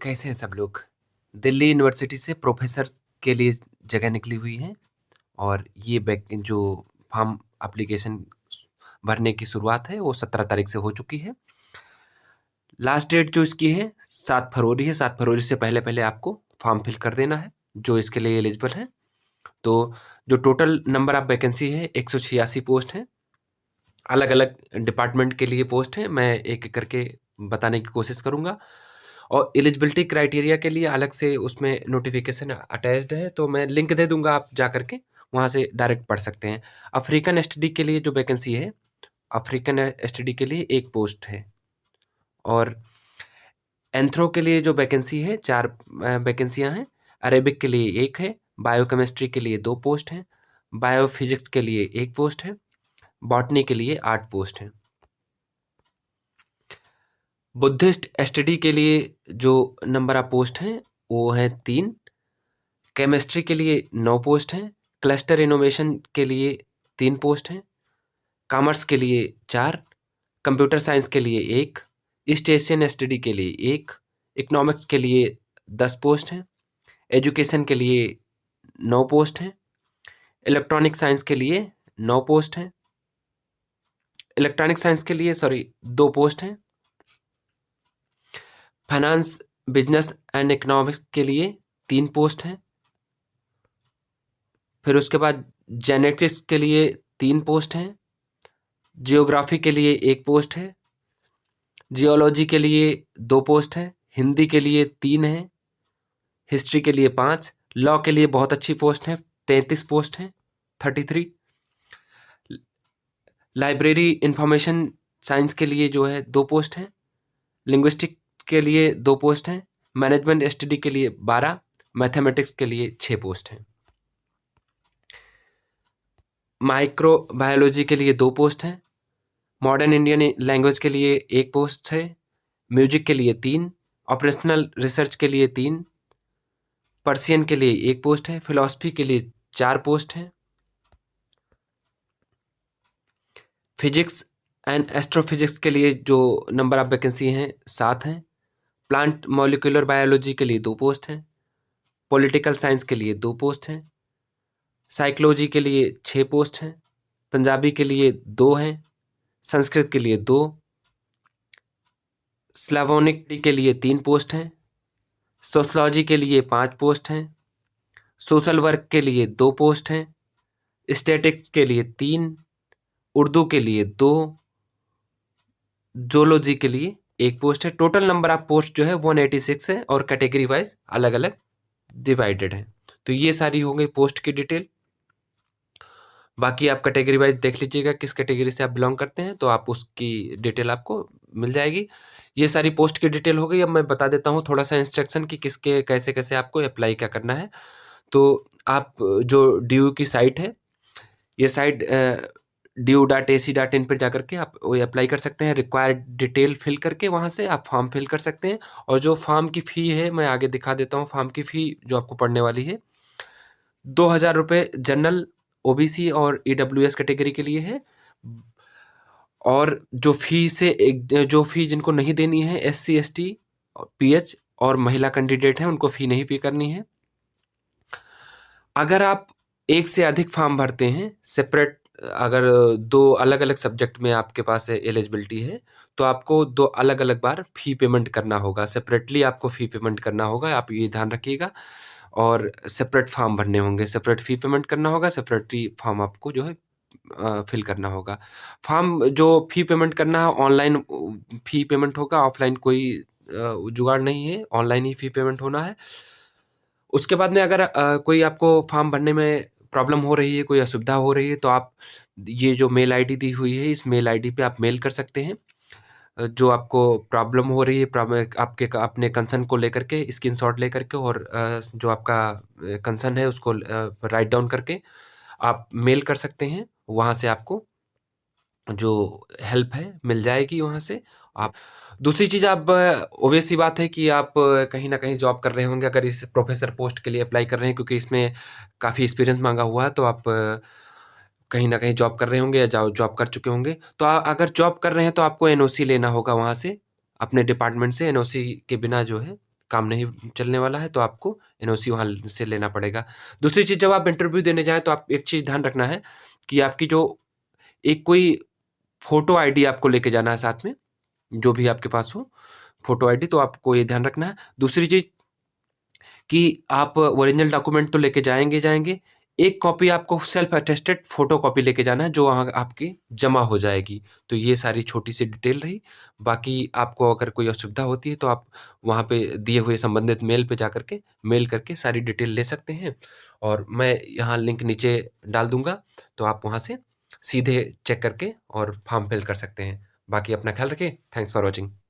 कैसे हैं सब लोग? दिल्ली यूनिवर्सिटी से प्रोफ़ेसर के लिए जगह निकली हुई है और ये बैक जो फॉर्म एप्लीकेशन भरने की शुरुआत है वो 17 तारीख से हो चुकी है। लास्ट डेट जो इसकी है 7 फरवरी है। 7 फरवरी से पहले-पहले आपको फॉर्म फिल कर देना है, जो इसके लिए एलिजिबल हैं। तो जो टोटल नंबर ऑफ वैकेंसी है 186 पोस्ट हैं। अलग-अलग डिपार्टमेंट के लिए पोस्ट हैं। मैं एक-एक करके बताने की कोशिश करूँगा। और एलिजिबिलिटी क्राइटेरिया के लिए अलग से उसमें नोटिफिकेशन अटैच्ड है, तो मैं लिंक दे दूंगा, आप जा करके वहाँ से डायरेक्ट पढ़ सकते हैं। अफ्रीकन एसटीडी के लिए जो वैकेंसी है, अफ्रीकन एसटीडी के लिए एक पोस्ट है। और एंथ्रो के लिए जो वैकेंसी है 4 वैकेंसियाँ हैं। अरेबिक के लिए एक है, बायोकेमिस्ट्री के लिए 2 पोस्ट हैं, बायोफिजिक्स के लिए 1 पोस्ट है, बॉटनी के लिए 8 पोस्ट हैं। बुद्धिस्ट एसटीडी के लिए जो नंबर ऑफ पोस्ट हैं वो हैं 3। केमिस्ट्री के लिए 9 पोस्ट हैं, क्लस्टर इनोवेशन के लिए 3 पोस्ट हैं, कॉमर्स के लिए 4, कंप्यूटर साइंस के लिए 1, ईस्ट एशियन एसटीडी के लिए 1, इकोनॉमिक्स के लिए 10 पोस्ट हैं, एजुकेशन के लिए 9 पोस्ट हैं, इलेक्ट्रॉनिक साइंस के लिए 9 पोस्ट हैं, इलेक्ट्रॉनिक साइंस के लिए 2 पोस्ट हैं, फाइनेंस, बिजनेस एंड इकोनॉमिक्स के लिए 3 पोस्ट हैं, फिर उसके बाद जेनेटिक्स के लिए 3 पोस्ट हैं, जियोग्राफी के लिए 1 पोस्ट है, जियोलॉजी के लिए 2 पोस्ट है, हिंदी के लिए 3 है, हिस्ट्री के लिए 5, लॉ के लिए बहुत अच्छी पोस्ट है, 33 पोस्ट हैं, 33। लाइब्रेरी इंफॉर्मेशन साइंस के लिए जो है 2 पोस्ट हैं, लिंग्विस्टिक के लिए 2 पोस्ट हैं, मैनेजमेंट एसटीडी के लिए 12, मैथमेटिक्स के लिए 6 पोस्ट हैं। माइक्रो बायोलॉजी के लिए 2 पोस्ट हैं, मॉडर्न इंडियन लैंग्वेज के लिए 1 पोस्ट है, म्यूजिक के लिए 3, ऑपरेशनल रिसर्च के लिए 3, पर्शियन के लिए 1 पोस्ट है, फिलॉसफी के लिए 4 पोस्ट हैं, फिजिक्स एंड एस्ट्रोफिजिक्स के लिए जो नंबर ऑफ वैकेंसी हैं 7 हैं, प्लांट मॉलिक्यूलर बायोलॉजी के लिए 2 पोस्ट हैं, पॉलिटिकल साइंस के लिए 2 पोस्ट हैं, साइकोलॉजी के लिए 6 पोस्ट हैं, पंजाबी के लिए 2 हैं, संस्कृत के लिए 2, स्लावोनिक के लिए 3 पोस्ट हैं, सोशलॉजी के लिए 5 पोस्ट हैं, सोशल वर्क के लिए 2 पोस्ट हैं, स्टैटिक्स के लिए 3, उर्दू के लिए 2, जोलॉजी के लिए 1 पोस्ट है। टोटल नंबर ऑफ पोस्ट जो है 186 है और कैटेगरी वाइज अलग अलग डिवाइडेड है। तो ये सारी हो गई पोस्ट की डिटेल। बाकी आप कैटेगरी वाइज देख लीजिएगा, किस कैटेगरी से आप बिलोंग करते हैं, तो आप उसकी डिटेल आपको मिल जाएगी। ये सारी पोस्ट की डिटेल हो गई। अब मैं बता देता हूँ थोड़ा सा इंस्ट्रक्शन कि किसके कैसे कैसे आपको अप्लाई क्या करना है। तो आप जो DU की साइट है, ये साइट du.ac.in पर जा करके आप वो अप्लाई कर सकते हैं। रिक्वायर्ड डिटेल फिल करके वहाँ से आप फॉर्म फिल कर सकते हैं। और जो फॉर्म की फ़ी है मैं आगे दिखा देता हूँ। फॉर्म की फ़ी जो आपको पड़ने वाली है 2000 रुपये जनरल, OBC और EWS कैटेगरी के लिए है। और जो जो फ़ी जिनको नहीं देनी है SC ST PH और महिला कैंडिडेट हैं, उनको फ़ी नहीं पे करनी है। अगर आप एक से अधिक फॉर्म भरते हैं सेपरेट, अगर 2 अलग-अलग सब्जेक्ट में आपके पास एलिजिबिलिटी है, तो आपको 2 अलग-अलग बार फ़ी पेमेंट करना होगा। सेपरेटली आपको फ़ी पेमेंट करना होगा, आप ये ध्यान रखिएगा। और सेपरेट फॉर्म भरने होंगे, सेपरेट फ़ी पेमेंट करना होगा, सेपरेटली फॉर्म आपको जो है फिल करना होगा। फॉर्म जो फ़ी पेमेंट करना है ऑनलाइन फ़ी पेमेंट होगा, ऑफलाइन कोई जुगाड़ नहीं है, ऑनलाइन ही फ़ी पेमेंट होना है। उसके बाद में अगर कोई आपको फॉर्म भरने में प्रॉब्लम हो रही है, कोई असुविधा हो रही है, तो आप ये जो मेल आईडी दी हुई है, इस मेल आईडी पे आप मेल कर सकते हैं। जो आपको प्रॉब्लम हो रही है, आपके अपने कंसर्न को लेकर के स्क्रीनशॉट लेकर के, और जो आपका कंसर्न है उसको राइट डाउन करके आप मेल कर सकते हैं। वहाँ से आपको जो हेल्प है मिल जाएगी वहाँ से। आप दूसरी चीज़, आप ऑब्वियस सी बात है कि आप कहीं न कहीं जॉब कर रहे होंगे अगर इस प्रोफ़ेसर पोस्ट के लिए अप्लाई कर रहे हैं, क्योंकि इसमें काफ़ी एक्सपीरियंस माँगा हुआ है। तो आप कहीं न कहीं जॉब कर रहे होंगे या जॉब कर चुके होंगे। तो अगर जॉब कर रहे हैं तो आपको NOC लेना होगा वहाँ से, अपने डिपार्टमेंट से। NOC के बिना जो है काम नहीं चलने वाला है तो आपको एनओसी वहाँ से लेना पड़ेगा। दूसरी चीज़, जब आप इंटरव्यू देने जाएँ तो आप एक चीज़ ध्यान रखना है कि आपकी जो एक कोई फ़ोटो आईडी आपको लेके जाना है साथ में, जो भी आपके पास हो, फ़ोटो आईडी, तो आपको ये ध्यान रखना है। दूसरी चीज़ कि आप ओरिजिनल डॉक्यूमेंट तो लेके जाएँगे जाएँगे, एक कॉपी आपको सेल्फ अटेस्टेड फ़ोटोकॉपी लेके जाना है, जो वहाँ आपकी जमा हो जाएगी। तो ये सारी छोटी-सी डिटेल रही। बाकी आपको अगर कोई असुविधा होती है, तो आप वहाँ पे दिए हुए संबंधित मेल पे जाकर के मेल करके सारी डिटेल ले सकते हैं, और मैं यहाँ लिंक नीचे डाल दूँगा, तो आप वहाँ से सीधे चेक करके और फॉर्म फिल कर सकते हैं। बाकी अपना ख़्याल रखें। Thanks for watching.